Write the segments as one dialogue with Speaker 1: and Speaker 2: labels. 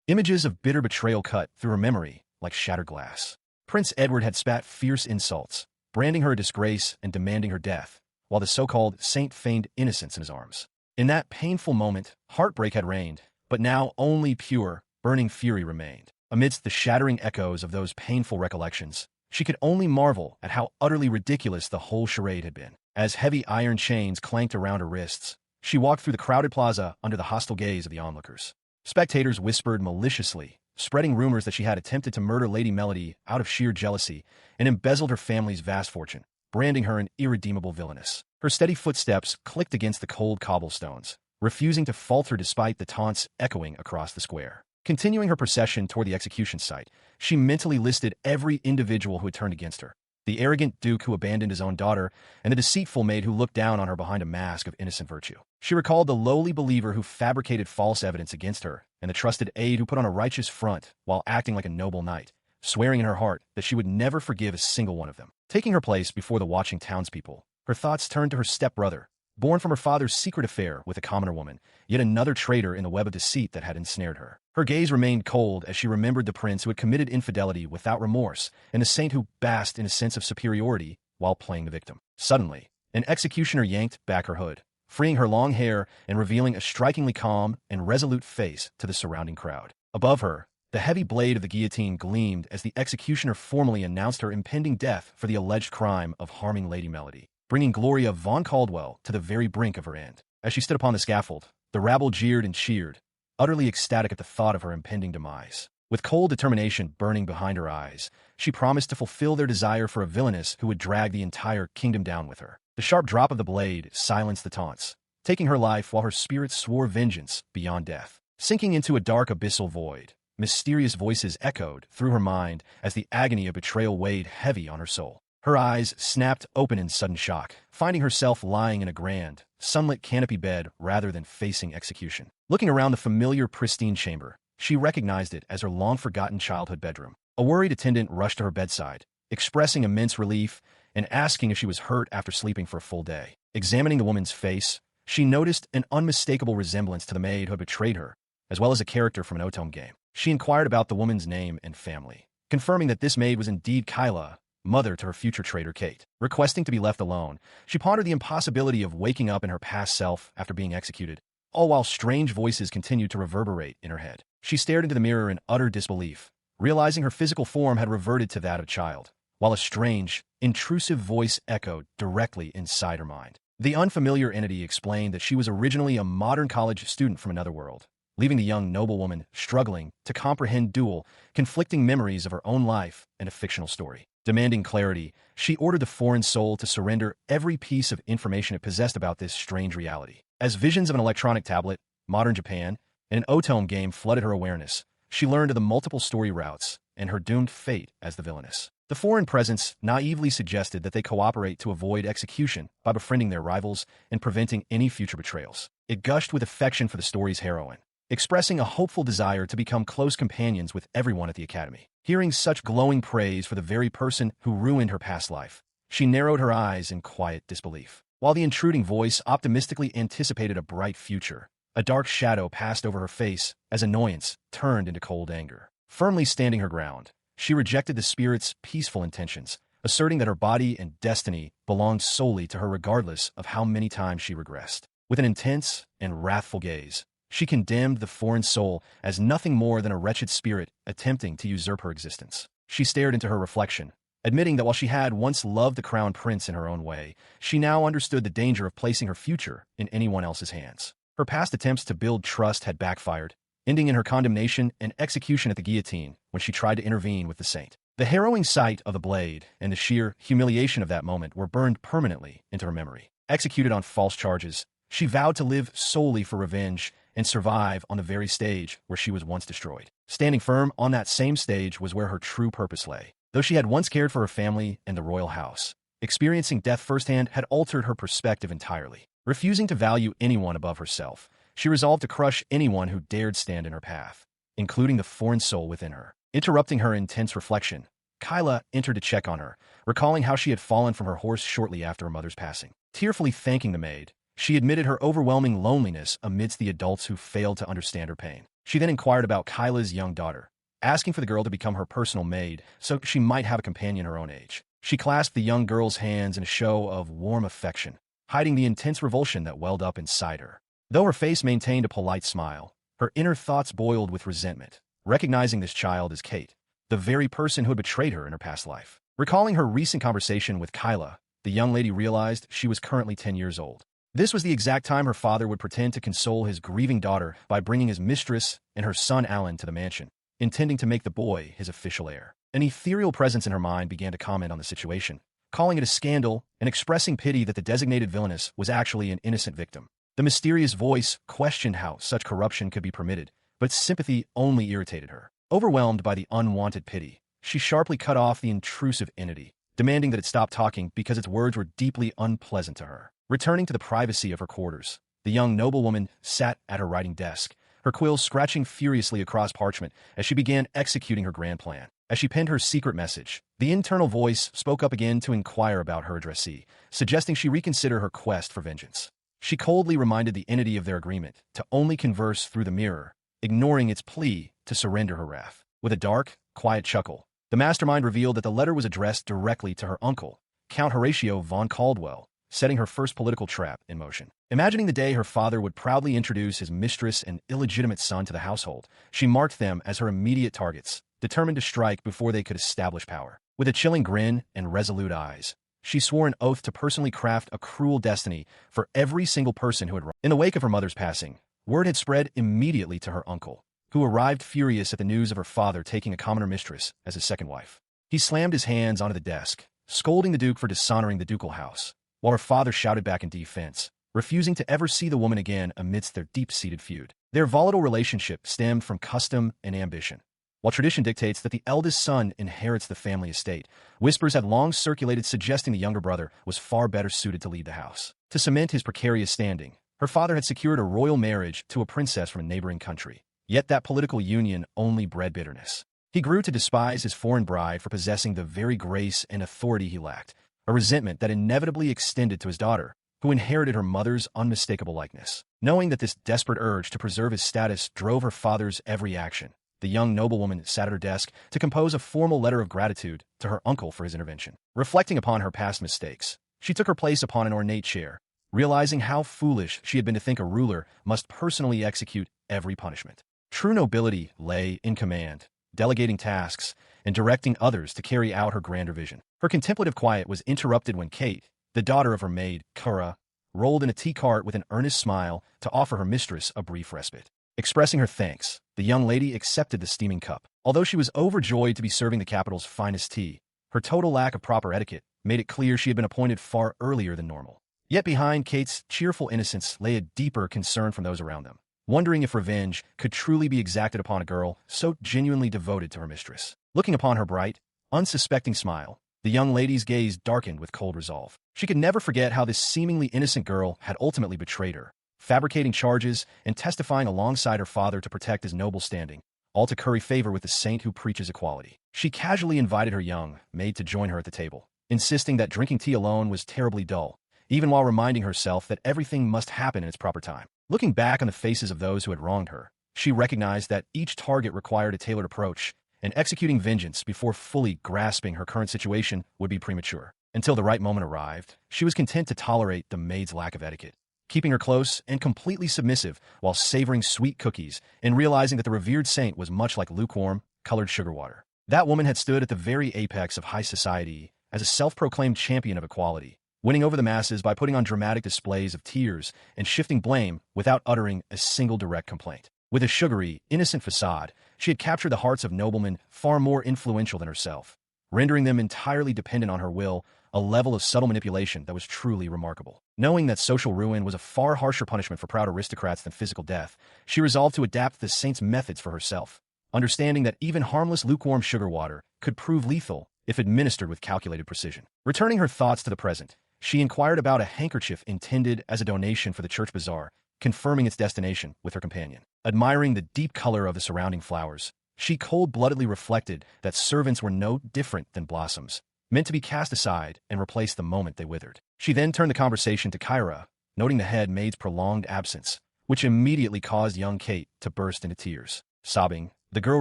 Speaker 1: Images of bitter betrayal cut through her memory like shattered glass. Prince Edward had spat fierce insults, branding her a disgrace and demanding her death, while the so-called saint feigned innocence in his arms. In that painful moment, heartbreak had reigned, but now only pure, burning fury remained. Amidst the shattering echoes of those painful recollections, she could only marvel at how utterly ridiculous the whole charade had been. As heavy iron chains clanked around her wrists, she walked through the crowded plaza under the hostile gaze of the onlookers. Spectators whispered maliciously, spreading rumors that she had attempted to murder Lady Melody out of sheer jealousy and embezzled her family's vast fortune, branding her an irredeemable villainess. Her steady footsteps clicked against the cold cobblestones, refusing to falter despite the taunts echoing across the square. Continuing her procession toward the execution site, she mentally listed every individual who had turned against her. The arrogant duke who abandoned his own daughter, and the deceitful maid who looked down on her behind a mask of innocent virtue. She recalled the lowly believer who fabricated false evidence against her, and the trusted aide who put on a righteous front while acting like a noble knight, swearing in her heart that she would never forgive a single one of them. Taking her place before the watching townspeople, her thoughts turned to her stepbrother, born from her father's secret affair with a commoner woman, yet another traitor in the web of deceit that had ensnared her. Her gaze remained cold as she remembered the prince who had committed infidelity without remorse, and the saint who basked in a sense of superiority while playing the victim. Suddenly, an executioner yanked back her hood, freeing her long hair and revealing a strikingly calm and resolute face to the surrounding crowd. Above her, the heavy blade of the guillotine gleamed as the executioner formally announced her impending death for the alleged crime of harming Lady Melody, bringing Gloria von Caldwell to the very brink of her end. As she stood upon the scaffold, the rabble jeered and cheered, utterly ecstatic at the thought of her impending demise. With cold determination burning behind her eyes, she promised to fulfill their desire for a villainess who would drag the entire kingdom down with her. The sharp drop of the blade silenced the taunts, taking her life while her spirit swore vengeance beyond death. Sinking into a dark abyssal void, mysterious voices echoed through her mind as the agony of betrayal weighed heavy on her soul. Her eyes snapped open in sudden shock, finding herself lying in a grand, sunlit canopy bed rather than facing execution. Looking around the familiar, pristine chamber, she recognized it as her long-forgotten childhood bedroom. A worried attendant rushed to her bedside, expressing immense relief and asking if she was hurt after sleeping for a full day. Examining the woman's face, she noticed an unmistakable resemblance to the maid who had betrayed her, as well as a character from an otome game. She inquired about the woman's name and family, confirming that this maid was indeed Kyla, mother to her future traitor Kate. Requesting to be left alone, she pondered the impossibility of waking up in her past self after being executed, all while strange voices continued to reverberate in her head. She stared into the mirror in utter disbelief, realizing her physical form had reverted to that of a child, while a strange, intrusive voice echoed directly inside her mind. The unfamiliar entity explained that she was originally a modern college student from another world, leaving the young noblewoman struggling to comprehend dual, conflicting memories of her own life and a fictional story. Demanding clarity, she ordered the foreign soul to surrender every piece of information it possessed about this strange reality. As visions of an electronic tablet, modern Japan, and an otome game flooded her awareness, she learned of the multiple story routes and her doomed fate as the villainess. The foreign presence naively suggested that they cooperate to avoid execution by befriending their rivals and preventing any future betrayals. It gushed with affection for the story's heroine, expressing a hopeful desire to become close companions with everyone at the academy. Hearing such glowing praise for the very person who ruined her past life, she narrowed her eyes in quiet disbelief. While the intruding voice optimistically anticipated a bright future, a dark shadow passed over her face as annoyance turned into cold anger. Firmly standing her ground, she rejected the spirit's peaceful intentions, asserting that her body and destiny belonged solely to her regardless of how many times she regressed. With an intense and wrathful gaze, she condemned the foreign soul as nothing more than a wretched spirit attempting to usurp her existence. She stared into her reflection, admitting that while she had once loved the crown prince in her own way, she now understood the danger of placing her future in anyone else's hands. Her past attempts to build trust had backfired, ending in her condemnation and execution at the guillotine when she tried to intervene with the saint. The harrowing sight of the blade and the sheer humiliation of that moment were burned permanently into her memory. Executed on false charges, she vowed to live solely for revenge and survive on the very stage where she was once destroyed. Standing firm on that same stage was where her true purpose lay. Though she had once cared for her family and the royal house, experiencing death firsthand had altered her perspective entirely. Refusing to value anyone above herself, she resolved to crush anyone who dared stand in her path, including the foreign soul within her. Interrupting her intense reflection, Kyla entered to check on her, recalling how she had fallen from her horse shortly after her mother's passing. Tearfully thanking the maid, she admitted her overwhelming loneliness amidst the adults who failed to understand her pain. She then inquired about Kyla's young daughter, asking for the girl to become her personal maid so she might have a companion her own age. She clasped the young girl's hands in a show of warm affection, hiding the intense revulsion that welled up inside her. Though her face maintained a polite smile, her inner thoughts boiled with resentment, recognizing this child as Kate, the very person who had betrayed her in her past life. Recalling her recent conversation with Kyla, the young lady realized she was currently 10 years old. This was the exact time her father would pretend to console his grieving daughter by bringing his mistress and her son Alan to the mansion, intending to make the boy his official heir. An ethereal presence in her mind began to comment on the situation, calling it a scandal and expressing pity that the designated villainess was actually an innocent victim. The mysterious voice questioned how such corruption could be permitted, but sympathy only irritated her. Overwhelmed by the unwanted pity, she sharply cut off the intrusive entity, demanding that it stop talking because its words were deeply unpleasant to her. Returning to the privacy of her quarters, the young noblewoman sat at her writing desk, her quill scratching furiously across parchment as she began executing her grand plan. As she penned her secret message, the internal voice spoke up again to inquire about her addressee, suggesting she reconsider her quest for vengeance. She coldly reminded the entity of their agreement to only converse through the mirror, ignoring its plea to surrender her wrath. With a dark, quiet chuckle, the mastermind revealed that the letter was addressed directly to her uncle, Count Horatio von Caldwell, setting her first political trap in motion. Imagining the day her father would proudly introduce his mistress and illegitimate son to the household, she marked them as her immediate targets, determined to strike before they could establish power. With a chilling grin and resolute eyes, she swore an oath to personally craft a cruel destiny for every single person who had wronged. In the wake of her mother's passing, word had spread immediately to her uncle, who arrived furious at the news of her father taking a commoner mistress as his second wife. He slammed his hands onto the desk, scolding the Duke for dishonoring the ducal house, while her father shouted back in defense, refusing to ever see the woman again amidst their deep-seated feud. Their volatile relationship stemmed from custom and ambition. While tradition dictates that the eldest son inherits the family estate, whispers had long circulated suggesting the younger brother was far better suited to lead the house. To cement his precarious standing, her father had secured a royal marriage to a princess from a neighboring country. Yet that political union only bred bitterness. He grew to despise his foreign bride for possessing the very grace and authority he lacked, a resentment that inevitably extended to his daughter, who inherited her mother's unmistakable likeness. Knowing that this desperate urge to preserve his status drove her father's every action, the young noblewoman sat at her desk to compose a formal letter of gratitude to her uncle for his intervention. Reflecting upon her past mistakes, she took her place upon an ornate chair, realizing how foolish she had been to think a ruler must personally execute every punishment. True nobility lay in command, delegating tasks, and directing others to carry out her grander vision. Her contemplative quiet was interrupted when Kate, the daughter of her maid, Kura, rolled in a tea cart with an earnest smile to offer her mistress a brief respite. Expressing her thanks, the young lady accepted the steaming cup. Although she was overjoyed to be serving the capital's finest tea, her total lack of proper etiquette made it clear she had been appointed far earlier than normal. Yet behind Kate's cheerful innocence lay a deeper concern from those around them, wondering if revenge could truly be exacted upon a girl so genuinely devoted to her mistress. Looking upon her bright, unsuspecting smile, the young lady's gaze darkened with cold resolve. She could never forget how this seemingly innocent girl had ultimately betrayed her, fabricating charges and testifying alongside her father to protect his noble standing, all to curry favor with the saint who preaches equality. She casually invited her young maid to join her at the table, insisting that drinking tea alone was terribly dull, even while reminding herself that everything must happen in its proper time. Looking back on the faces of those who had wronged her, she recognized that each target required a tailored approach, and executing vengeance before fully grasping her current situation would be premature. Until the right moment arrived, she was content to tolerate the maid's lack of etiquette, keeping her close and completely submissive while savoring sweet cookies and realizing that the revered saint was much like lukewarm, colored sugar water. That woman had stood at the very apex of high society as a self-proclaimed champion of equality, winning over the masses by putting on dramatic displays of tears and shifting blame without uttering a single direct complaint. With a sugary, innocent facade, she had captured the hearts of noblemen far more influential than herself, rendering them entirely dependent on her will, a level of subtle manipulation that was truly remarkable. Knowing that social ruin was a far harsher punishment for proud aristocrats than physical death, she resolved to adapt the saint's methods for herself, understanding that even harmless lukewarm sugar water could prove lethal if administered with calculated precision. Returning her thoughts to the present, she inquired about a handkerchief intended as a donation for the church bazaar, confirming its destination with her companion. Admiring the deep color of the surrounding flowers, she cold-bloodedly reflected that servants were no different than blossoms, meant to be cast aside and replaced the moment they withered. She then turned the conversation to Kyra, noting the head maid's prolonged absence, which immediately caused young Kate to burst into tears. Sobbing, the girl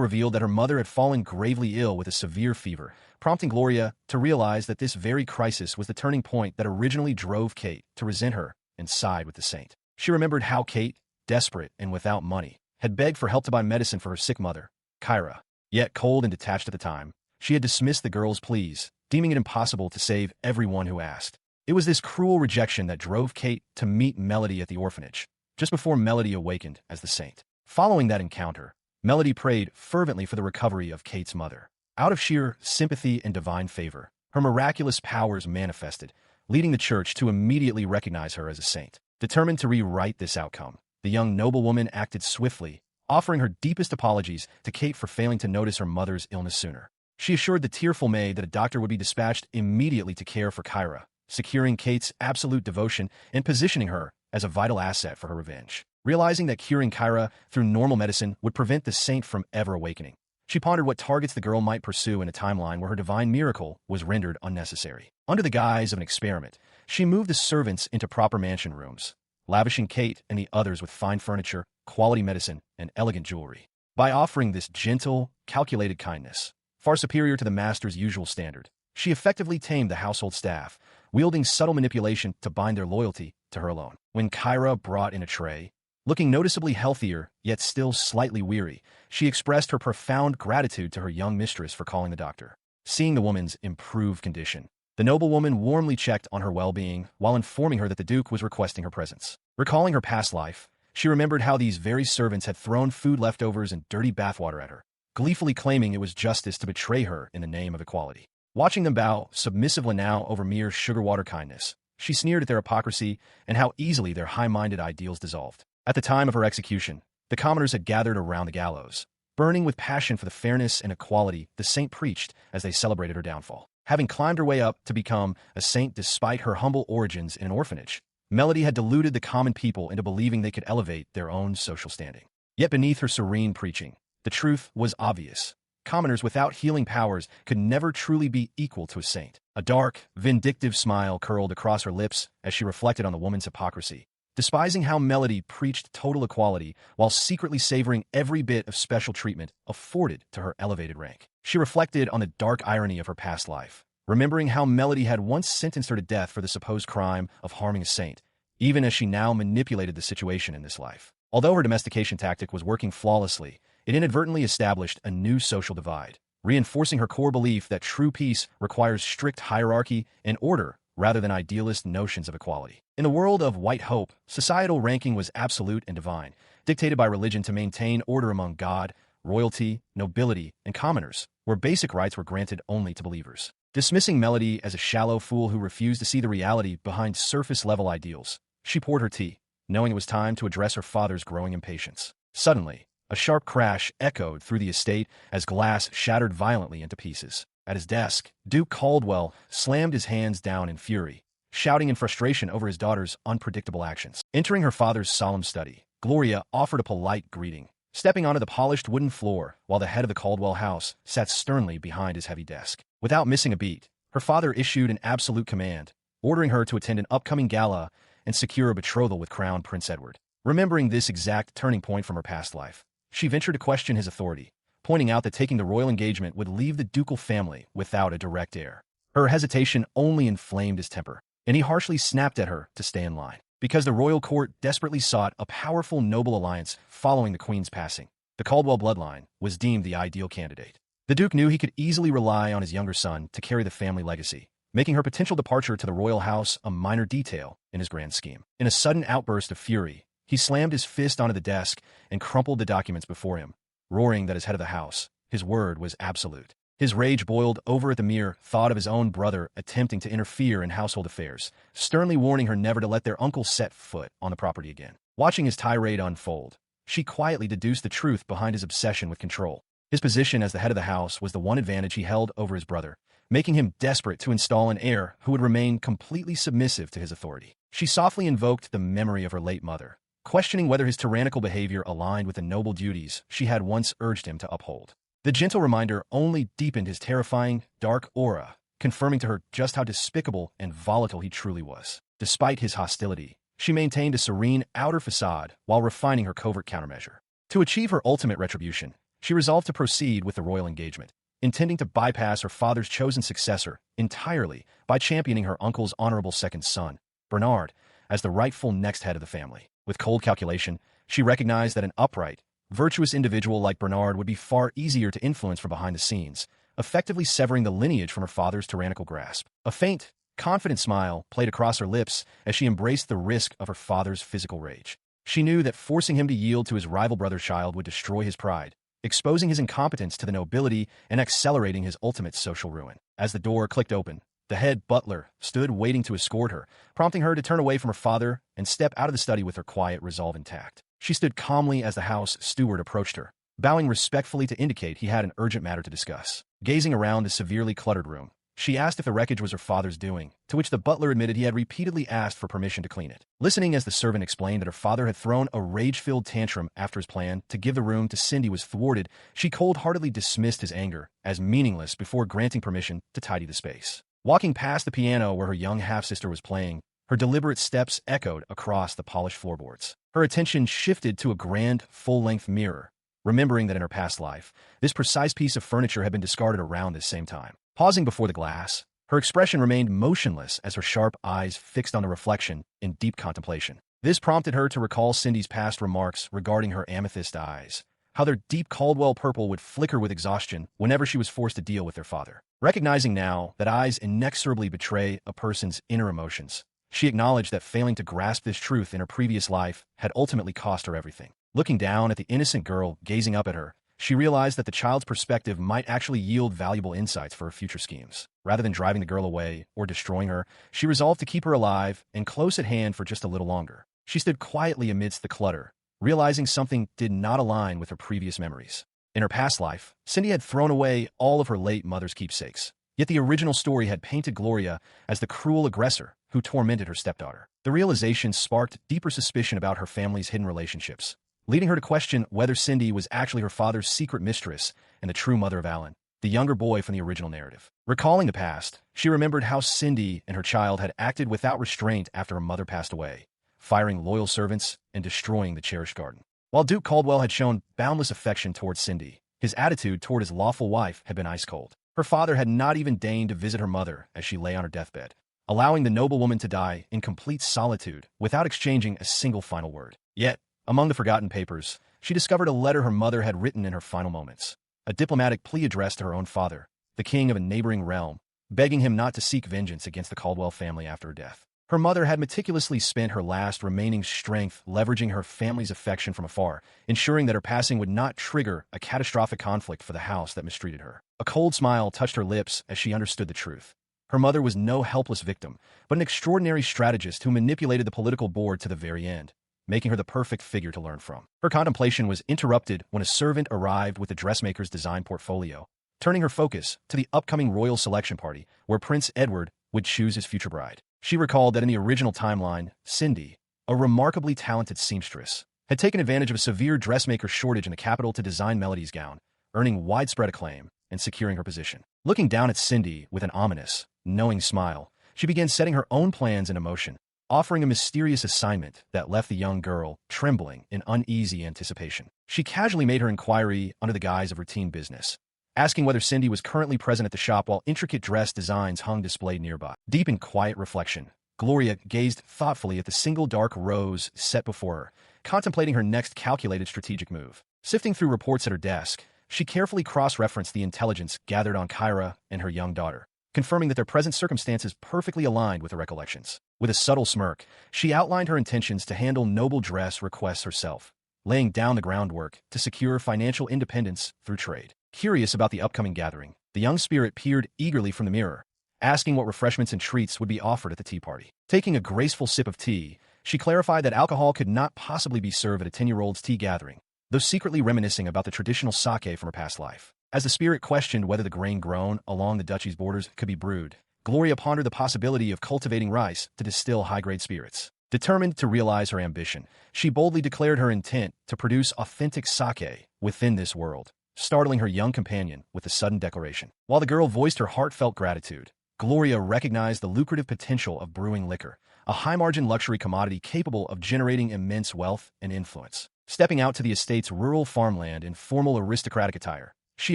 Speaker 1: revealed that her mother had fallen gravely ill with a severe fever, prompting Gloria to realize that this very crisis was the turning point that originally drove Kate to resent her and side with the saint. She remembered how Kate, desperate and without money, had begged for help to buy medicine for her sick mother, Kyra. Yet cold and detached at the time, she had dismissed the girl's pleas, deeming it impossible to save everyone who asked. It was this cruel rejection that drove Kate to meet Melody at the orphanage, just before Melody awakened as the saint. Following that encounter, Melody prayed fervently for the recovery of Kate's mother. Out of sheer sympathy and divine favor, her miraculous powers manifested, leading the church to immediately recognize her as a saint. Determined to rewrite this outcome, the young noblewoman acted swiftly, offering her deepest apologies to Kate for failing to notice her mother's illness sooner. She assured the tearful maid that a doctor would be dispatched immediately to care for Kyra, securing Kate's absolute devotion and positioning her as a vital asset for her revenge. Realizing that curing Kyra through normal medicine would prevent the saint from ever awakening, she pondered what targets the girl might pursue in a timeline where her divine miracle was rendered unnecessary. Under the guise of an experiment, she moved the servants into proper mansion rooms, lavishing Kate and the others with fine furniture, quality medicine, and elegant jewelry. By offering this gentle, calculated kindness, far superior to the master's usual standard, she effectively tamed the household staff, wielding subtle manipulation to bind their loyalty to her alone. When Kyra brought in a tray, looking noticeably healthier, yet still slightly weary, she expressed her profound gratitude to her young mistress for calling the doctor. Seeing the woman's improved condition, the noblewoman warmly checked on her well-being while informing her that the Duke was requesting her presence. Recalling her past life, she remembered how these very servants had thrown food leftovers and dirty bathwater at her, gleefully claiming it was justice to betray her in the name of equality. Watching them bow submissively now over mere sugar-water kindness, she sneered at their hypocrisy and how easily their high-minded ideals dissolved. At the time of her execution, the commoners had gathered around the gallows, burning with passion for the fairness and equality the saint preached as they celebrated her downfall. Having climbed her way up to become a saint despite her humble origins in an orphanage, Melody had deluded the common people into believing they could elevate their own social standing. Yet beneath her serene preaching, the truth was obvious. Commoners without healing powers could never truly be equal to a saint. A dark, vindictive smile curled across her lips as she reflected on the woman's hypocrisy, despising how Melody preached total equality while secretly savoring every bit of special treatment afforded to her elevated rank. She reflected on the dark irony of her past life, remembering how Melody had once sentenced her to death for the supposed crime of harming a saint, even as she now manipulated the situation in this life. Although her domestication tactic was working flawlessly, it inadvertently established a new social divide, reinforcing her core belief that true peace requires strict hierarchy and order rather than idealist notions of equality. In the world of white hope, societal ranking was absolute and divine, dictated by religion to maintain order among God, royalty, nobility, and commoners, where basic rights were granted only to believers. Dismissing Melody as a shallow fool who refused to see the reality behind surface-level ideals, she poured her tea, knowing it was time to address her father's growing impatience. Suddenly, a sharp crash echoed through the estate as glass shattered violently into pieces. At his desk, Duke Caldwell slammed his hands down in fury, shouting in frustration over his daughter's unpredictable actions. Entering her father's solemn study, Gloria offered a polite greeting, stepping onto the polished wooden floor while the head of the Caldwell house sat sternly behind his heavy desk. Without missing a beat, her father issued an absolute command, ordering her to attend an upcoming gala and secure a betrothal with Crown Prince Edward. Remembering this exact turning point from her past life, she ventured to question his authority, pointing out that taking the royal engagement would leave the ducal family without a direct heir. Her hesitation only inflamed his temper, and he harshly snapped at her to stay in line. Because the royal court desperately sought a powerful noble alliance following the queen's passing, the Caldwell bloodline was deemed the ideal candidate. The Duke knew he could easily rely on his younger son to carry the family legacy, making her potential departure to the royal house a minor detail in his grand scheme. In a sudden outburst of fury, he slammed his fist onto the desk and crumpled the documents before him, roaring that as head of the house, his word was absolute. His rage boiled over at the mere thought of his own brother attempting to interfere in household affairs, sternly warning her never to let their uncle set foot on the property again. Watching his tirade unfold, she quietly deduced the truth behind his obsession with control. His position as the head of the house was the one advantage he held over his brother, making him desperate to install an heir who would remain completely submissive to his authority. She softly invoked the memory of her late mother, questioning whether his tyrannical behavior aligned with the noble duties she had once urged him to uphold. The gentle reminder only deepened his terrifying, dark aura, confirming to her just how despicable and volatile he truly was. Despite his hostility, she maintained a serene outer facade while refining her covert countermeasure. To achieve her ultimate retribution, she resolved to proceed with the royal engagement, intending to bypass her father's chosen successor entirely by championing her uncle's honorable second son, Bernard, as the rightful next head of the family. With cold calculation, she recognized that an upright, virtuous individual like Bernard would be far easier to influence from behind the scenes, effectively severing the lineage from her father's tyrannical grasp. A faint, confident smile played across her lips as she embraced the risk of her father's physical rage. She knew that forcing him to yield to his rival brother's child would destroy his pride, exposing his incompetence to the nobility and accelerating his ultimate social ruin. As the door clicked open, the head butler stood waiting to escort her, prompting her to turn away from her father and step out of the study with her quiet resolve intact. She stood calmly as the house steward approached her, bowing respectfully to indicate he had an urgent matter to discuss. Gazing around the severely cluttered room, she asked if the wreckage was her father's doing, to which the butler admitted he had repeatedly asked for permission to clean it. Listening as the servant explained that her father had thrown a rage-filled tantrum after his plan to give the room to Cindy was thwarted, she cold-heartedly dismissed his anger as meaningless before granting permission to tidy the space. Walking past the piano where her young half-sister was playing, her deliberate steps echoed across the polished floorboards. Her attention shifted to a grand, full-length mirror, remembering that in her past life, this precise piece of furniture had been discarded around this same time. Pausing before the glass, her expression remained motionless as her sharp eyes fixed on the reflection in deep contemplation. This prompted her to recall Cindy's past remarks regarding her amethyst eyes, how their deep Caldwell purple would flicker with exhaustion whenever she was forced to deal with their father. Recognizing now that eyes inexorably betray a person's inner emotions, she acknowledged that failing to grasp this truth in her previous life had ultimately cost her everything. Looking down at the innocent girl gazing up at her, she realized that the child's perspective might actually yield valuable insights for her future schemes. Rather than driving the girl away or destroying her, she resolved to keep her alive and close at hand for just a little longer. She stood quietly amidst the clutter, realizing something did not align with her previous memories. In her past life, Cindy had thrown away all of her late mother's keepsakes, yet the original story had painted Gloria as the cruel aggressor who tormented her stepdaughter. The realization sparked deeper suspicion about her family's hidden relationships, leading her to question whether Cindy was actually her father's secret mistress and the true mother of Alan, the younger boy from the original narrative. Recalling the past, she remembered how Cindy and her child had acted without restraint after her mother passed away, firing loyal servants and destroying the cherished garden. While Duke Caldwell had shown boundless affection towards Cindy, his attitude toward his lawful wife had been ice cold. Her father had not even deigned to visit her mother as she lay on her deathbed, allowing the noblewoman to die in complete solitude without exchanging a single final word. Yet, among the forgotten papers, she discovered a letter her mother had written in her final moments, a diplomatic plea addressed to her own father, the king of a neighboring realm, begging him not to seek vengeance against the Caldwell family after her death. Her mother had meticulously spent her last remaining strength leveraging her family's affection from afar, ensuring that her passing would not trigger a catastrophic conflict for the house that mistreated her. A cold smile touched her lips as she understood the truth. Her mother was no helpless victim, but an extraordinary strategist who manipulated the political board to the very end, making her the perfect figure to learn from. Her contemplation was interrupted when a servant arrived with the dressmaker's design portfolio, turning her focus to the upcoming royal selection party where Prince Edward would choose his future bride. She recalled that in the original timeline, Cindy, a remarkably talented seamstress, had taken advantage of a severe dressmaker shortage in the capital to design Melody's gown, earning widespread acclaim and securing her position. Looking down at Cindy with an ominous, knowing smile, she began setting her own plans into motion, offering a mysterious assignment that left the young girl trembling in uneasy anticipation. She casually made her inquiry under the guise of routine business, asking whether Cindy was currently present at the shop while intricate dress designs hung displayed nearby. Deep in quiet reflection, Gloria gazed thoughtfully at the single dark rose set before her, contemplating her next calculated strategic move. Sifting through reports at her desk, she carefully cross-referenced the intelligence gathered on Kyra and her young daughter, confirming that their present circumstances perfectly aligned with her recollections. With a subtle smirk, she outlined her intentions to handle noble dress requests herself, laying down the groundwork to secure financial independence through trade. Curious about the upcoming gathering, the young spirit peered eagerly from the mirror, asking what refreshments and treats would be offered at the tea party. Taking a graceful sip of tea, she clarified that alcohol could not possibly be served at a 10-year-old's tea gathering, though secretly reminiscing about the traditional sake from her past life. As the spirit questioned whether the grain grown along the duchy's borders could be brewed, Gloria pondered the possibility of cultivating rice to distill high-grade spirits. Determined to realize her ambition, she boldly declared her intent to produce authentic sake within this world, startling her young companion with a sudden declaration. While the girl voiced her heartfelt gratitude, Gloria recognized the lucrative potential of brewing liquor, a high-margin luxury commodity capable of generating immense wealth and influence. Stepping out to the estate's rural farmland in formal aristocratic attire, she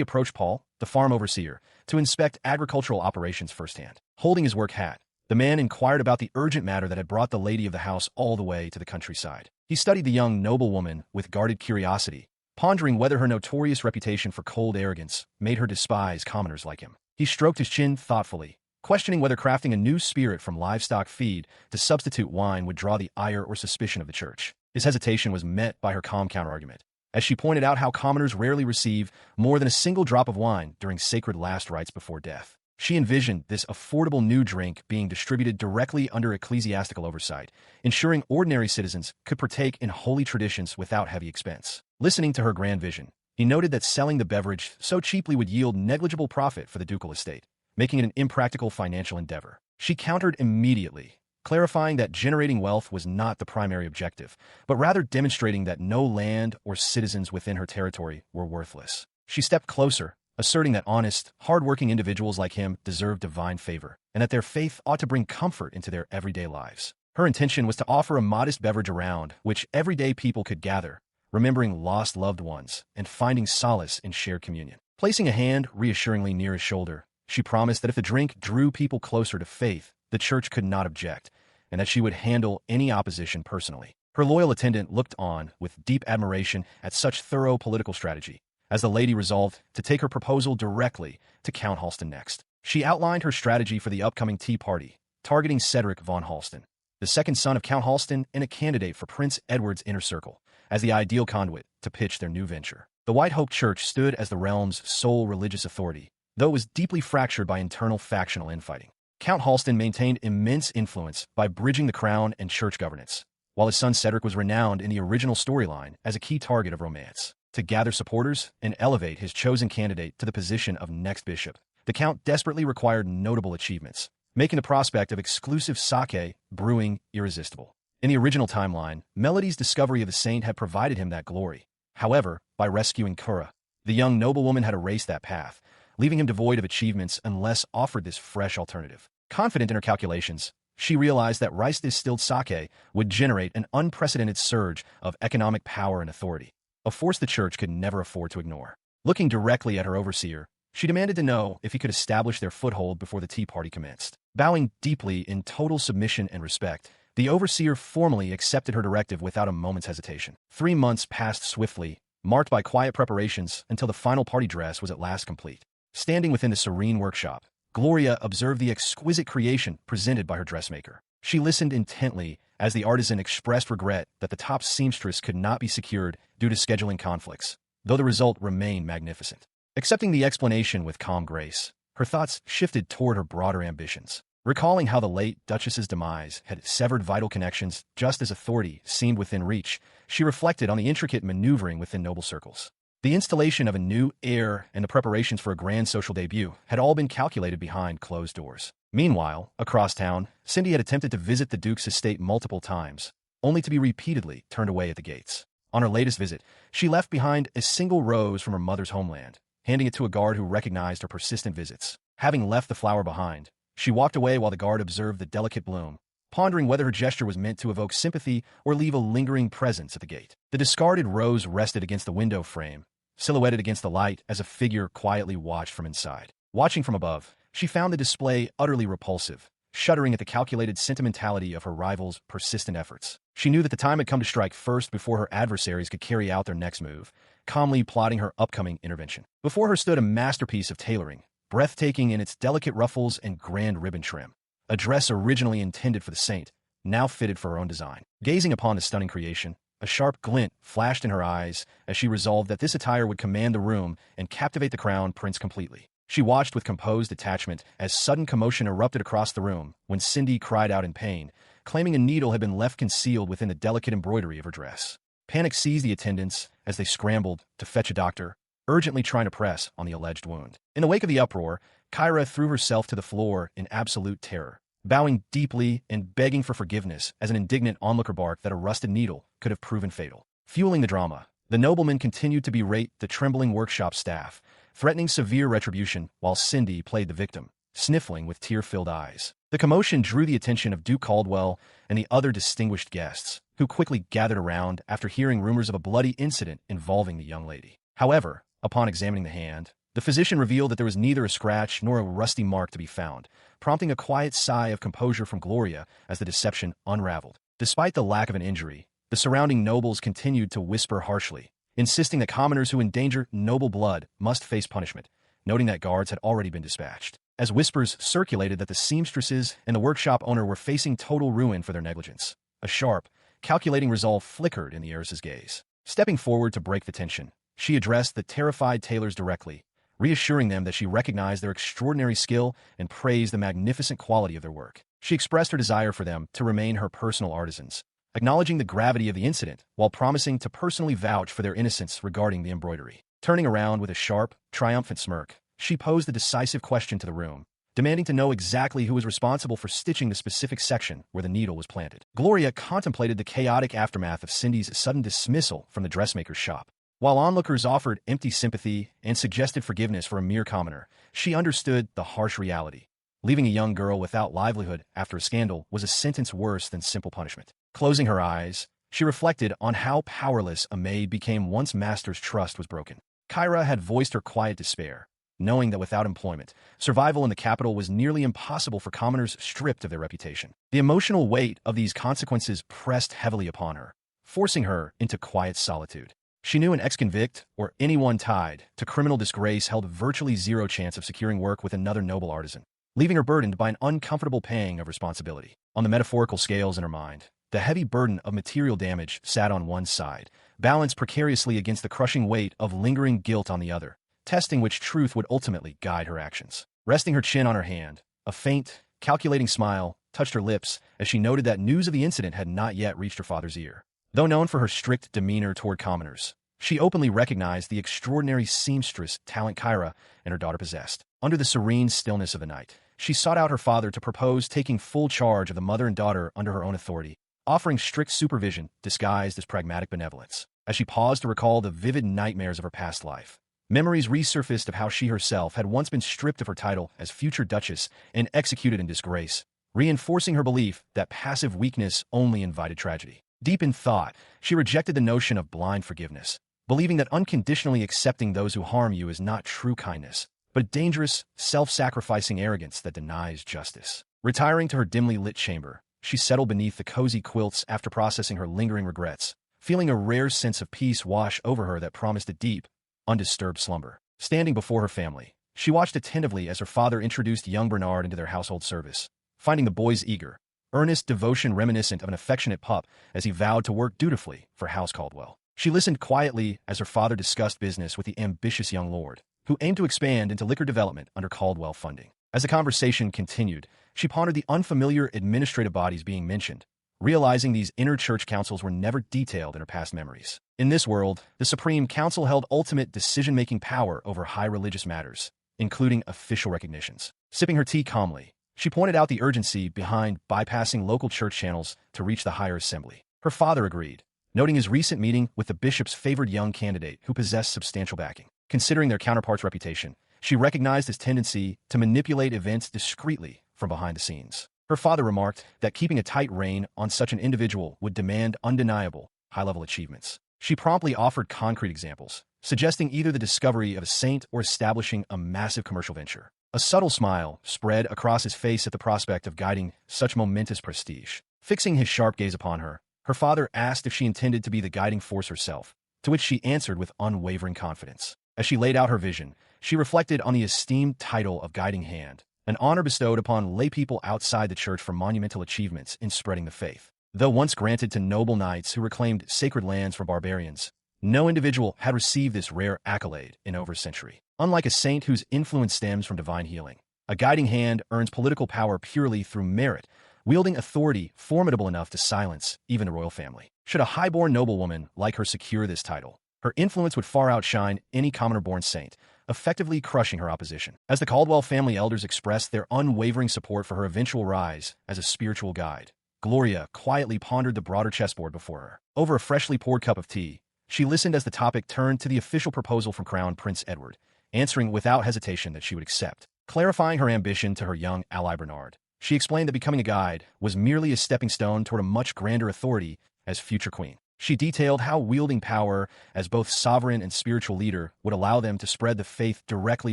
Speaker 1: approached Paul, the farm overseer, to inspect agricultural operations firsthand. Holding his work hat, the man inquired about the urgent matter that had brought the lady of the house all the way to the countryside. He studied the young noblewoman with guarded curiosity, pondering whether her notorious reputation for cold arrogance made her despise commoners like him. He stroked his chin thoughtfully, questioning whether crafting a new spirit from livestock feed to substitute wine would draw the ire or suspicion of the church. His hesitation was met by her calm counterargument, as she pointed out how commoners rarely receive more than a single drop of wine during sacred last rites before death. She envisioned this affordable new drink being distributed directly under ecclesiastical oversight, ensuring ordinary citizens could partake in holy traditions without heavy expense. Listening to her grand vision, he noted that selling the beverage so cheaply would yield negligible profit for the ducal estate, making it an impractical financial endeavor. She countered immediately, clarifying that generating wealth was not the primary objective, but rather demonstrating that no land or citizens within her territory were worthless. She stepped closer, asserting that honest, hard-working individuals like him deserve divine favor, and that their faith ought to bring comfort into their everyday lives. Her intention was to offer a modest beverage around which everyday people could gather, remembering lost loved ones and finding solace in shared communion. Placing a hand reassuringly near his shoulder, she promised that if the drink drew people closer to faith, the church could not object, and that she would handle any opposition personally. Her loyal attendant looked on with deep admiration at such thorough political strategy, as the lady resolved to take her proposal directly to Count Halston next. She outlined her strategy for the upcoming tea party, targeting Cedric von Halston, the second son of Count Halston and a candidate for Prince Edward's inner circle, as the ideal conduit to pitch their new venture. The White Hope Church stood as the realm's sole religious authority, though it was deeply fractured by internal factional infighting. Count Halston maintained immense influence by bridging the crown and church governance, while his son Cedric was renowned in the original storyline as a key target of romance. To gather supporters and elevate his chosen candidate to the position of next bishop, the Count desperately required notable achievements, making the prospect of exclusive sake brewing irresistible. In the original timeline, Melody's discovery of the saint had provided him that glory. However, by rescuing Kura, the young noblewoman had erased that path, leaving him devoid of achievements unless offered this fresh alternative. Confident in her calculations, she realized that rice-distilled sake would generate an unprecedented surge of economic power and authority, a force the church could never afford to ignore. Looking directly at her overseer, she demanded to know if he could establish their foothold before the tea party commenced. Bowing deeply in total submission and respect, the overseer formally accepted her directive without a moment's hesitation. 3 months passed swiftly, marked by quiet preparations until the final party dress was at last complete. Standing within the serene workshop, Gloria observed the exquisite creation presented by her dressmaker. She listened intently as the artisan expressed regret that the top seamstress could not be secured due to scheduling conflicts, though the result remained magnificent. Accepting the explanation with calm grace, her thoughts shifted toward her broader ambitions. Recalling how the late Duchess's demise had severed vital connections just as authority seemed within reach, she reflected on the intricate maneuvering within noble circles. The installation of a new heir and the preparations for a grand social debut had all been calculated behind closed doors. Meanwhile, across town, Cindy had attempted to visit the Duke's estate multiple times, only to be repeatedly turned away at the gates. On her latest visit, she left behind a single rose from her mother's homeland, handing it to a guard who recognized her persistent visits. Having left the flower behind, she walked away while the guard observed the delicate bloom, pondering whether her gesture was meant to evoke sympathy or leave a lingering presence at the gate. The discarded rose rested against the window frame, silhouetted against the light as a figure quietly watched from inside. Watching from above, she found the display utterly repulsive, shuddering at the calculated sentimentality of her rival's persistent efforts. She knew that the time had come to strike first before her adversaries could carry out their next move, calmly plotting her upcoming intervention. Before her stood a masterpiece of tailoring, breathtaking in its delicate ruffles and grand ribbon trim. A dress originally intended for the saint, now fitted for her own design. Gazing upon the stunning creation, a sharp glint flashed in her eyes as she resolved that this attire would command the room and captivate the crown prince completely. She watched with composed detachment as sudden commotion erupted across the room when Cindy cried out in pain, claiming a needle had been left concealed within the delicate embroidery of her dress. Panic seized the attendants as they scrambled to fetch a doctor, urgently trying to press on the alleged wound. In the wake of the uproar, Kyra threw herself to the floor in absolute terror, bowing deeply and begging for forgiveness as an indignant onlooker barked that a rusted needle could have proven fatal. Fueling the drama, the nobleman continued to berate the trembling workshop staff, threatening severe retribution while Cindy played the victim, sniffling with tear-filled eyes. The commotion drew the attention of Duke Caldwell and the other distinguished guests, who quickly gathered around after hearing rumors of a bloody incident involving the young lady. However, upon examining the hand, the physician revealed that there was neither a scratch nor a rusty mark to be found, prompting a quiet sigh of composure from Gloria as the deception unraveled. Despite the lack of an injury, the surrounding nobles continued to whisper harshly, insisting that commoners who endanger noble blood must face punishment, noting that guards had already been dispatched. As whispers circulated that the seamstresses and the workshop owner were facing total ruin for their negligence, a sharp, calculating resolve flickered in the heiress's gaze. Stepping forward to break the tension, she addressed the terrified tailors directly, reassuring them that she recognized their extraordinary skill and praised the magnificent quality of their work. She expressed her desire for them to remain her personal artisans, acknowledging the gravity of the incident while promising to personally vouch for their innocence regarding the embroidery. Turning around with a sharp, triumphant smirk, she posed a decisive question to the room, demanding to know exactly who was responsible for stitching the specific section where the needle was planted. Gloria contemplated the chaotic aftermath of Cindy's sudden dismissal from the dressmaker's shop. While onlookers offered empty sympathy and suggested forgiveness for a mere commoner, she understood the harsh reality. Leaving a young girl without livelihood after a scandal was a sentence worse than simple punishment. Closing her eyes, she reflected on how powerless a maid became once master's trust was broken. Kyra had voiced her quiet despair, knowing that without employment, survival in the capital was nearly impossible for commoners stripped of their reputation. The emotional weight of these consequences pressed heavily upon her, forcing her into quiet solitude. She knew an ex-convict or anyone tied to criminal disgrace held virtually zero chance of securing work with another noble artisan, leaving her burdened by an uncomfortable pang of responsibility. On the metaphorical scales in her mind, the heavy burden of material damage sat on one side, balanced precariously against the crushing weight of lingering guilt on the other, testing which truth would ultimately guide her actions. Resting her chin on her hand, a faint, calculating smile touched her lips as she noted that news of the incident had not yet reached her father's ear. Though known for her strict demeanor toward commoners, she openly recognized the extraordinary seamstress talent Kyra and her daughter possessed. Under the serene stillness of the night, she sought out her father to propose taking full charge of the mother and daughter under her own authority, offering strict supervision disguised as pragmatic benevolence. As she paused to recall the vivid nightmares of her past life, memories resurfaced of how she herself had once been stripped of her title as future duchess and executed in disgrace, reinforcing her belief that passive weakness only invited tragedy. Deep in thought, she rejected the notion of blind forgiveness, believing that unconditionally accepting those who harm you is not true kindness, but dangerous, self-sacrificing arrogance that denies justice. Retiring to her dimly lit chamber, she settled beneath the cozy quilts after processing her lingering regrets, feeling a rare sense of peace wash over her that promised a deep, undisturbed slumber. Standing before her family, she watched attentively as her father introduced young Bernard into their household service, finding the boy's eager, earnest devotion reminiscent of an affectionate pup as he vowed to work dutifully for House Caldwell. She listened quietly as her father discussed business with the ambitious young lord, who aimed to expand into liquor development under Caldwell funding. As the conversation continued, she pondered the unfamiliar administrative bodies being mentioned, realizing these inner church councils were never detailed in her past memories. In this world, the Supreme Council held ultimate decision-making power over high religious matters, including official recognitions. Sipping her tea calmly, she pointed out the urgency behind bypassing local church channels to reach the higher assembly. Her father agreed, noting his recent meeting with the bishop's favored young candidate who possessed substantial backing. Considering their counterpart's reputation, she recognized his tendency to manipulate events discreetly from behind the scenes. Her father remarked that keeping a tight rein on such an individual would demand undeniable, high-level achievements. She promptly offered concrete examples, suggesting either the discovery of a saint or establishing a massive commercial venture. A subtle smile spread across his face at the prospect of guiding such momentous prestige. Fixing his sharp gaze upon her, her father asked if she intended to be the guiding force herself, to which she answered with unwavering confidence. As she laid out her vision, she reflected on the esteemed title of Guiding Hand, an honor bestowed upon laypeople outside the church for monumental achievements in spreading the faith. Though once granted to noble knights who reclaimed sacred lands from barbarians, no individual had received this rare accolade in over a century. Unlike a saint whose influence stems from divine healing, a guiding hand earns political power purely through merit, wielding authority formidable enough to silence even a royal family. Should a high-born noblewoman like her secure this title, her influence would far outshine any commoner-born saint, effectively crushing her opposition. As the Caldwell family elders expressed their unwavering support for her eventual rise as a spiritual guide, Gloria quietly pondered the broader chessboard before her. Over a freshly poured cup of tea, she listened as the topic turned to the official proposal from Crown Prince Edward, answering without hesitation that she would accept. Clarifying her ambition to her young ally Bernard, She explained that becoming a guide was merely a stepping stone toward a much grander authority as future queen. She detailed how wielding power as both sovereign and spiritual leader would allow them to spread the faith directly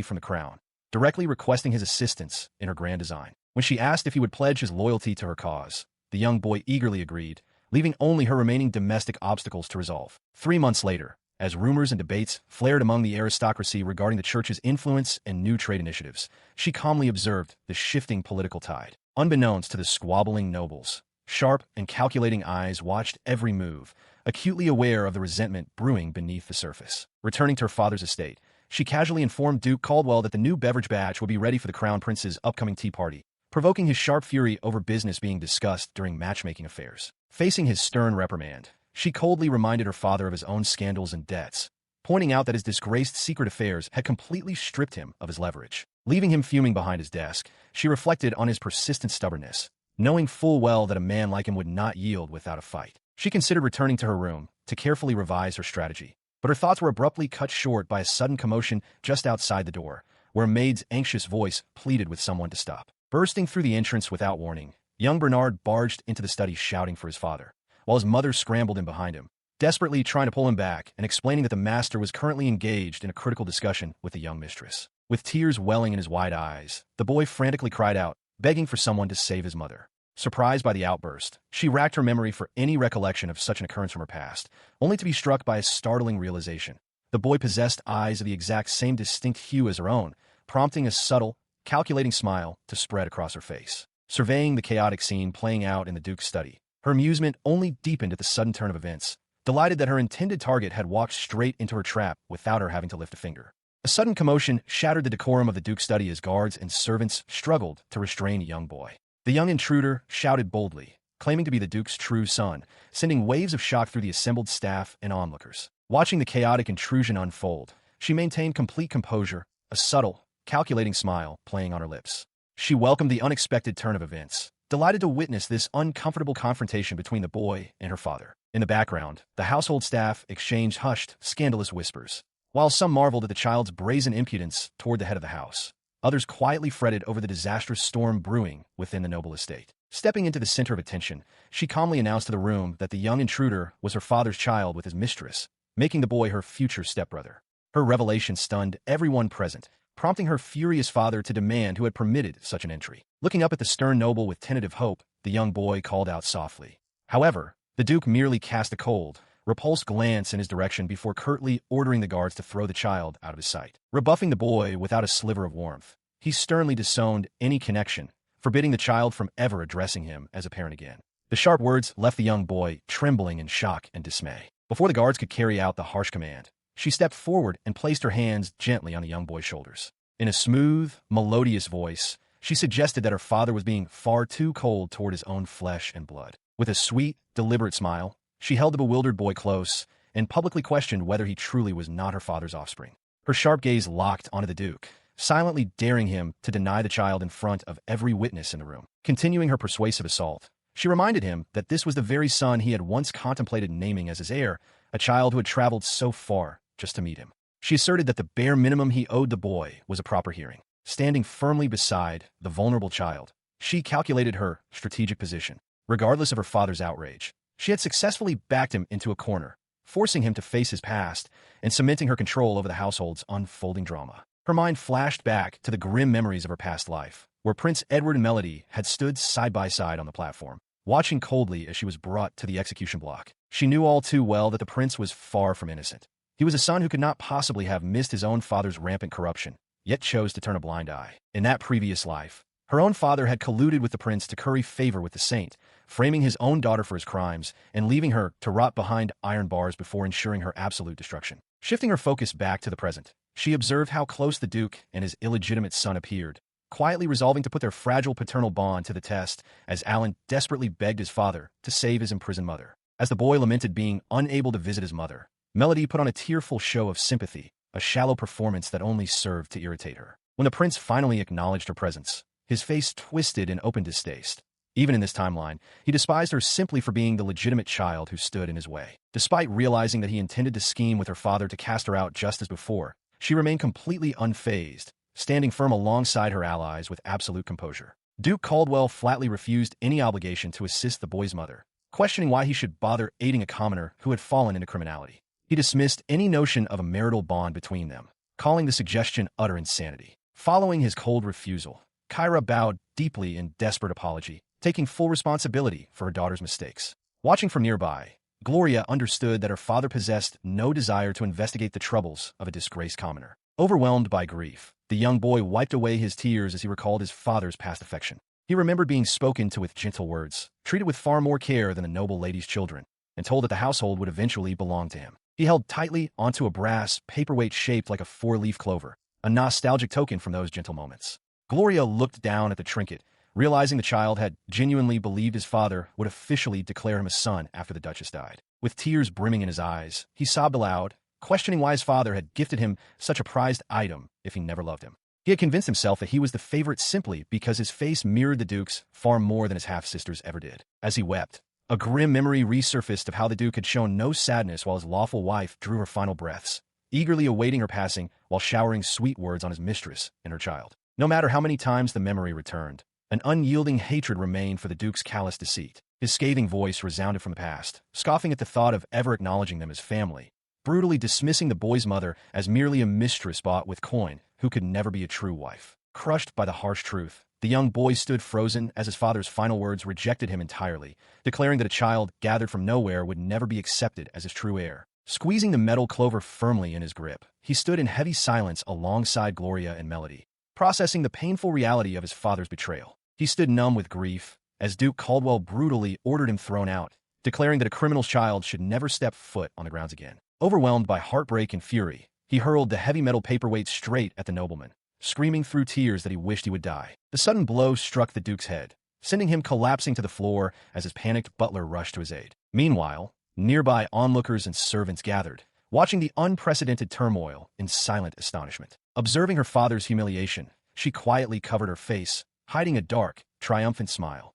Speaker 1: from the crown, directly requesting his assistance in her grand design. When she asked if he would pledge his loyalty to her cause, the young boy eagerly agreed, leaving only her remaining domestic obstacles to resolve. 3 months later, as rumors and debates flared among the aristocracy regarding the church's influence and new trade initiatives, she calmly observed the shifting political tide. Unbeknownst to the squabbling nobles, sharp and calculating eyes watched every move, acutely aware of the resentment brewing beneath the surface. Returning to her father's estate, she casually informed Duke Caldwell that the new beverage batch would be ready for the Crown Prince's upcoming tea party, provoking his sharp fury over business being discussed during matchmaking affairs. Facing his stern reprimand, she coldly reminded her father of his own scandals and debts, pointing out that his disgraced secret affairs had completely stripped him of his leverage. Leaving him fuming behind his desk, she reflected on his persistent stubbornness, knowing full well that a man like him would not yield without a fight. She considered returning to her room to carefully revise her strategy, but her thoughts were abruptly cut short by a sudden commotion just outside the door, where a maid's anxious voice pleaded with someone to stop. Bursting through the entrance without warning, young Bernard barged into the study shouting for his father, while his mother scrambled in behind him, desperately trying to pull him back and explaining that the master was currently engaged in a critical discussion with the young mistress. With tears welling in his wide eyes, the boy frantically cried out, begging for someone to save his mother. Surprised by the outburst, she racked her memory for any recollection of such an occurrence from her past, only to be struck by a startling realization. The boy possessed eyes of the exact same distinct hue as her own, prompting a subtle, calculating smile to spread across her face. Surveying the chaotic scene playing out in the Duke's study, her amusement only deepened at the sudden turn of events, delighted that her intended target had walked straight into her trap without her having to lift a finger. A sudden commotion shattered the decorum of the Duke's study as guards and servants struggled to restrain a young boy. The young intruder shouted boldly, claiming to be the Duke's true son, sending waves of shock through the assembled staff and onlookers. Watching the chaotic intrusion unfold, she maintained complete composure, a subtle, calculating smile playing on her lips. She welcomed the unexpected turn of events, delighted to witness this uncomfortable confrontation between the boy and her father. In the background, the household staff exchanged hushed, scandalous whispers. While some marveled at the child's brazen impudence toward the head of the house, others quietly fretted over the disastrous storm brewing within the noble estate. Stepping into the center of attention, she calmly announced to the room that the young intruder was her father's child with his mistress, making the boy her future stepbrother. Her revelation stunned everyone present, prompting her furious father to demand who had permitted such an entry. Looking up at the stern noble with tentative hope, the young boy called out softly. However, the Duke merely cast a cold, repulsed glance in his direction before curtly ordering the guards to throw the child out of his sight. Rebuffing the boy without a sliver of warmth, he sternly disowned any connection, forbidding the child from ever addressing him as a parent again. The sharp words left the young boy trembling in shock and dismay. Before the guards could carry out the harsh command, she stepped forward and placed her hands gently on the young boy's shoulders. In a smooth, melodious voice, she suggested that her father was being far too cold toward his own flesh and blood. With a sweet, deliberate smile, she held the bewildered boy close and publicly questioned whether he truly was not her father's offspring. Her sharp gaze locked onto the Duke, silently daring him to deny the child in front of every witness in the room. Continuing her persuasive assault, she reminded him that this was the very son he had once contemplated naming as his heir, a child who had traveled so far just to meet him. She asserted that the bare minimum he owed the boy was a proper hearing. Standing firmly beside the vulnerable child, she calculated her strategic position. Regardless of her father's outrage, she had successfully backed him into a corner, forcing him to face his past and cementing her control over the household's unfolding drama. Her mind flashed back to the grim memories of her past life, where Prince Edward and Melody had stood side by side on the platform, watching coldly as she was brought to the execution block. She knew all too well that the prince was far from innocent. He was a son who could not possibly have missed his own father's rampant corruption, yet chose to turn a blind eye. In that previous life, her own father had colluded with the prince to curry favor with the saint, framing his own daughter for his crimes and leaving her to rot behind iron bars before ensuring her absolute destruction. Shifting her focus back to the present, she observed how close the Duke and his illegitimate son appeared, quietly resolving to put their fragile paternal bond to the test as Alan desperately begged his father to save his imprisoned mother. As the boy lamented being unable to visit his mother, Melody put on a tearful show of sympathy, a shallow performance that only served to irritate her. When the prince finally acknowledged her presence, his face twisted in open distaste. Even in this timeline, he despised her simply for being the legitimate child who stood in his way. Despite realizing that he intended to scheme with her father to cast her out just as before, she remained completely unfazed, standing firm alongside her allies with absolute composure. Duke Caldwell flatly refused any obligation to assist the boy's mother, questioning why he should bother aiding a commoner who had fallen into criminality. He dismissed any notion of a marital bond between them, calling the suggestion utter insanity. Following his cold refusal, Kyra bowed deeply in desperate apology, taking full responsibility for her daughter's mistakes. Watching from nearby, Gloria understood that her father possessed no desire to investigate the troubles of a disgraced commoner. Overwhelmed by grief, the young boy wiped away his tears as he recalled his father's past affection. He remembered being spoken to with gentle words, treated with far more care than the noble lady's children, and told that the household would eventually belong to him. He held tightly onto a brass paperweight shaped like a four-leaf clover, a nostalgic token from those gentle moments. Gloria looked down at the trinket, realizing the child had genuinely believed his father would officially declare him a son after the Duchess died. With tears brimming in his eyes, he sobbed aloud, questioning why his father had gifted him such a prized item if he never loved him. He had convinced himself that he was the favorite simply because his face mirrored the Duke's far more than his half-sisters ever did. As he wept, a grim memory resurfaced of how the Duke had shown no sadness while his lawful wife drew her final breaths, eagerly awaiting her passing while showering sweet words on his mistress and her child. No matter how many times the memory returned, an unyielding hatred remained for the Duke's callous deceit. His scathing voice resounded from the past, scoffing at the thought of ever acknowledging them as family, brutally dismissing the boy's mother as merely a mistress bought with coin who could never be a true wife. Crushed by the harsh truth, the young boy stood frozen as his father's final words rejected him entirely, declaring that a child gathered from nowhere would never be accepted as his true heir. Squeezing the metal clover firmly in his grip, he stood in heavy silence alongside Gloria and Melody, processing the painful reality of his father's betrayal. He stood numb with grief as Duke Caldwell brutally ordered him thrown out, declaring that a criminal's child should never step foot on the grounds again. Overwhelmed by heartbreak and fury, he hurled the heavy metal paperweight straight at the nobleman, screaming through tears that he wished he would die. The sudden blow struck the Duke's head, sending him collapsing to the floor as his panicked butler rushed to his aid. Meanwhile, nearby onlookers and servants gathered, watching the unprecedented turmoil in silent astonishment. Observing her father's humiliation, she quietly covered her face, hiding a dark, triumphant smile.